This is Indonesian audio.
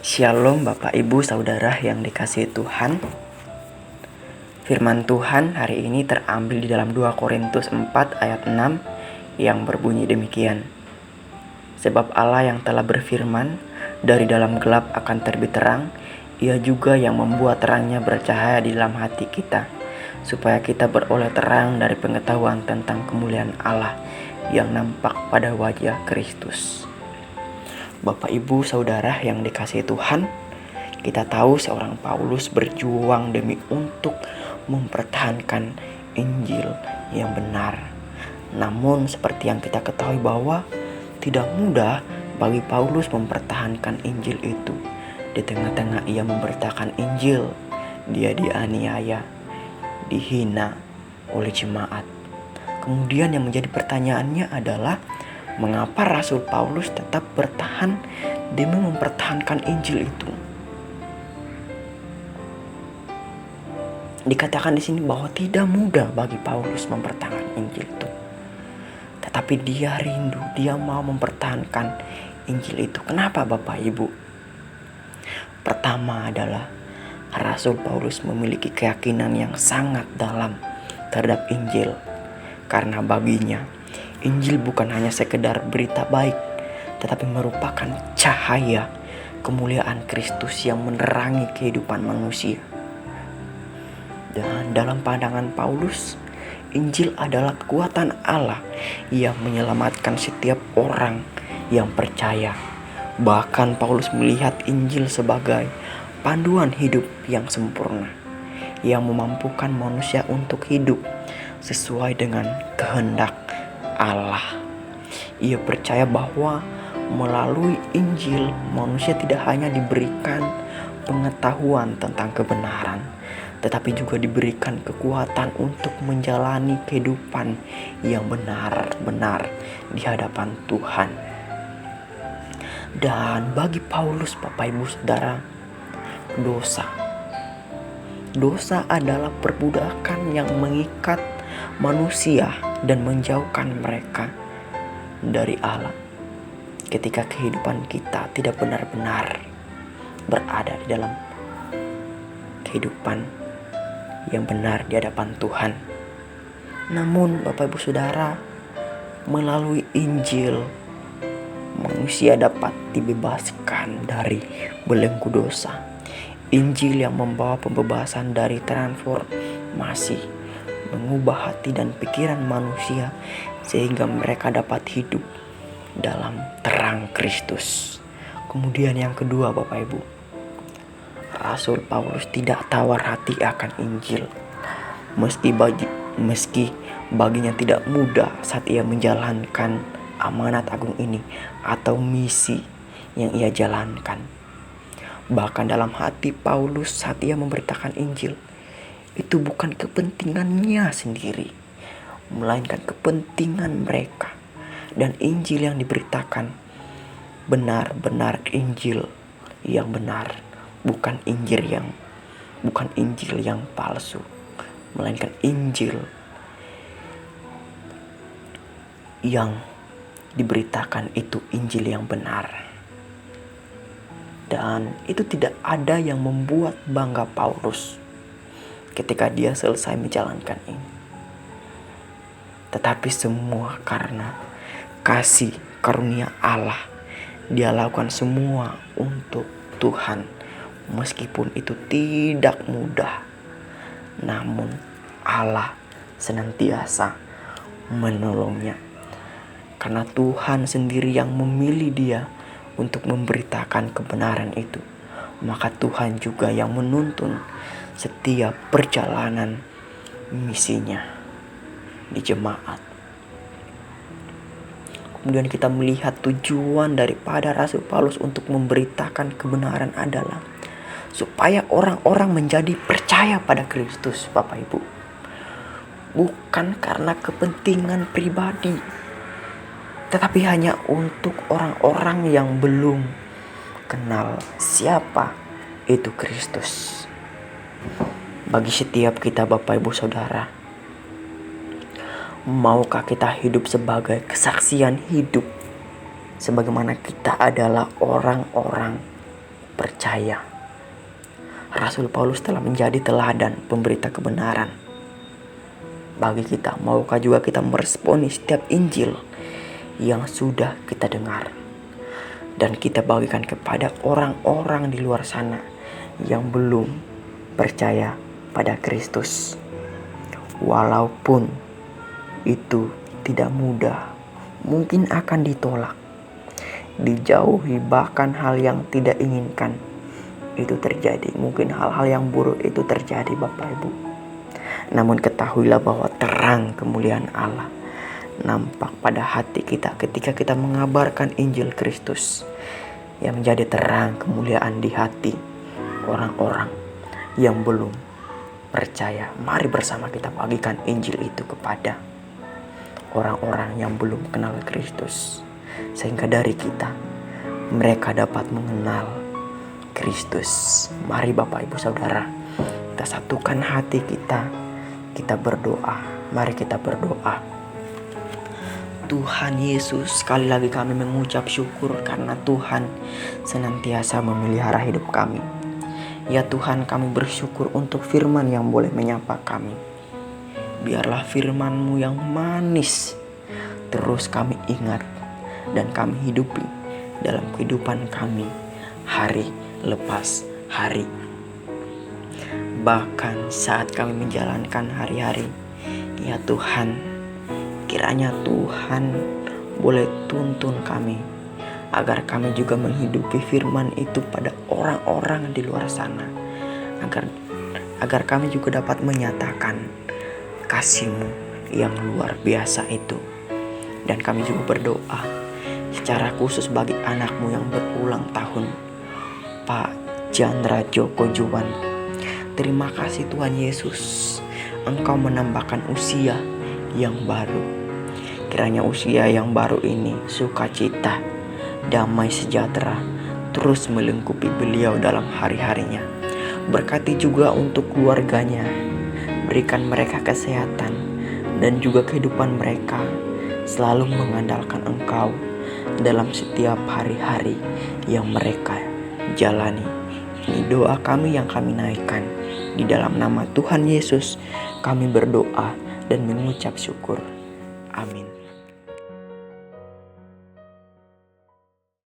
Shalom Bapak Ibu Saudara yang dikasihi Tuhan. Firman Tuhan hari ini terambil di dalam 2 Korintus 4 ayat 6 yang berbunyi demikian. Sebab Allah yang telah berfirman, dari dalam gelap akan terbit terang, Ia juga yang membuat terangnya bercahaya di dalam hati kita, supaya kita beroleh terang dari pengetahuan tentang kemuliaan Allah yang nampak pada wajah Kristus. Bapak Ibu Saudara yang dikasihi Tuhan, kita tahu seorang Paulus berjuang demi untuk mempertahankan Injil yang benar. Namun seperti yang kita ketahui bahwa tidak mudah bagi Paulus mempertahankan Injil itu. Di tengah-tengah ia memberitakan Injil, dia dianiaya, dihina oleh jemaat. Kemudian yang menjadi pertanyaannya adalah, mengapa Rasul Paulus tetap bertahan demi mempertahankan Injil itu? Dikatakan di sini bahwa tidak mudah bagi Paulus mempertahankan Injil itu. Tetapi dia rindu, dia mau mempertahankan Injil itu. Kenapa Bapak Ibu? Pertama adalah Rasul Paulus memiliki keyakinan yang sangat dalam terhadap Injil. Karena baginya Injil bukan hanya sekedar berita baik, tetapi merupakan cahaya kemuliaan Kristus yang menerangi kehidupan manusia. Dan dalam pandangan Paulus, Injil adalah kekuatan Allah yang menyelamatkan setiap orang yang percaya. Bahkan Paulus melihat Injil sebagai panduan hidup yang sempurna, yang memampukan manusia untuk hidup sesuai dengan kehendak Allah. Ia percaya bahwa melalui Injil manusia tidak hanya diberikan pengetahuan tentang kebenaran, tetapi juga diberikan kekuatan untuk menjalani kehidupan yang benar-benar di hadapan Tuhan. Dan bagi Paulus, Bapak Ibu Saudara, dosa adalah perbudakan yang mengikat manusia dan menjauhkan mereka dari Allah. Ketika kehidupan kita tidak benar-benar berada di dalam kehidupan yang benar di hadapan Tuhan. Namun Bapak Ibu Saudara, melalui Injil manusia dapat dibebaskan dari belenggu dosa. Injil yang membawa pembebasan dari transformasi, mengubah hati dan pikiran manusia sehingga mereka dapat hidup dalam terang Kristus. Kemudian yang kedua Bapak Ibu, Rasul Paulus tidak tawar hati akan Injil. Meski baginya tidak mudah saat ia menjalankan amanat agung ini atau misi yang ia jalankan. Bahkan dalam hati Paulus saat ia memberitakan Injil, itu bukan kepentingannya sendiri, melainkan kepentingan mereka. Dan Injil yang diberitakan benar-benar Injil yang benar, bukan Injil yang palsu, melainkan Injil yang diberitakan itu Injil yang benar. Dan itu tidak ada yang membuat bangga Paulus ketika dia selesai menjalankan ini. Tetapi semua karena kasih karunia Allah. Dia lakukan semua untuk Tuhan. Meskipun itu tidak mudah, namun Allah senantiasa menolongnya. Karena Tuhan sendiri yang memilih dia untuk memberitakan kebenaran itu, maka Tuhan juga yang menuntun setiap perjalanan misinya di jemaat. Kemudian kita melihat tujuan daripada Rasul Paulus untuk memberitakan kebenaran adalah supaya orang-orang menjadi percaya pada Kristus, Bapak Ibu. Bukan karena kepentingan pribadi, tetapi hanya untuk orang-orang yang belum kenal siapa itu Kristus. Bagi setiap kita Bapak Ibu Saudara, maukah kita hidup sebagai kesaksian hidup sebagaimana kita adalah orang-orang percaya. Rasul Paulus telah menjadi teladan pemberita kebenaran bagi kita. Maukah juga kita meresponi setiap Injil yang sudah kita dengar dan kita bagikan kepada orang-orang di luar sana yang belum percaya pada Kristus. Walaupun itu tidak mudah, mungkin akan ditolak, dijauhi, bahkan hal yang tidak inginkan itu terjadi. Mungkin hal-hal yang buruk itu terjadi, Bapak Ibu. Namun ketahuilah bahwa terang kemuliaan Allah nampak pada hati kita ketika kita mengabarkan Injil Kristus, yang menjadi terang kemuliaan di hati orang-orang yang belum percaya. Mari bersama kita bagikan Injil itu kepada orang-orang yang belum kenal Kristus, sehingga dari kita mereka dapat mengenal Kristus. Mari Bapak Ibu Saudara, kita satukan hati kita, kita berdoa. Mari kita berdoa. Tuhan Yesus, sekali lagi kami mengucap syukur karena Tuhan senantiasa memelihara hidup kami. Ya Tuhan, kami bersyukur untuk firman yang boleh menyapa kami. Biarlah firman-Mu yang manis terus kami ingat dan kami hidupi dalam kehidupan kami hari lepas hari. Bahkan saat kami menjalankan hari-hari, ya Tuhan, kiranya Tuhan boleh tuntun kami agar kami juga menghidupi firman itu pada orang-orang di luar sana, agar kami juga dapat menyatakan kasih-Mu yang luar biasa itu. Dan kami juga berdoa secara khusus bagi anak-Mu yang berulang tahun, Pak Chandra Joko Juwan. Terima kasih Tuhan Yesus, Engkau menambahkan usia yang baru. Kiranya usia yang baru ini sukacita, damai sejahtera terus melingkupi beliau dalam hari-harinya. Berkati juga untuk keluarganya, berikan mereka kesehatan dan juga kehidupan mereka selalu mengandalkan Engkau dalam setiap hari-hari yang mereka jalani. Ini doa kami yang kami naikkan. Di dalam nama Tuhan Yesus kami berdoa dan mengucap syukur. Amin.